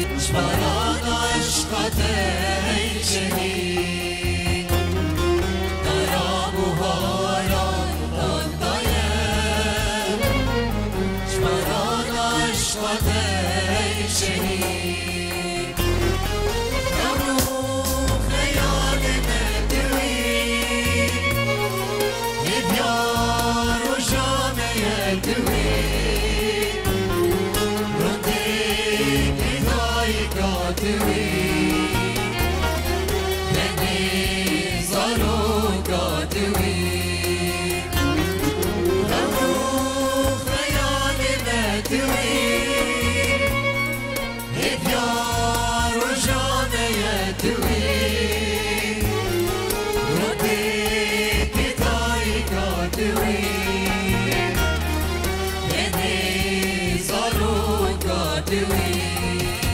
جبران عشقت ای شهید درام و هایان دایم جبران عشقت ای شهید نمو خیال دوی دیار و جامعه دوی If you're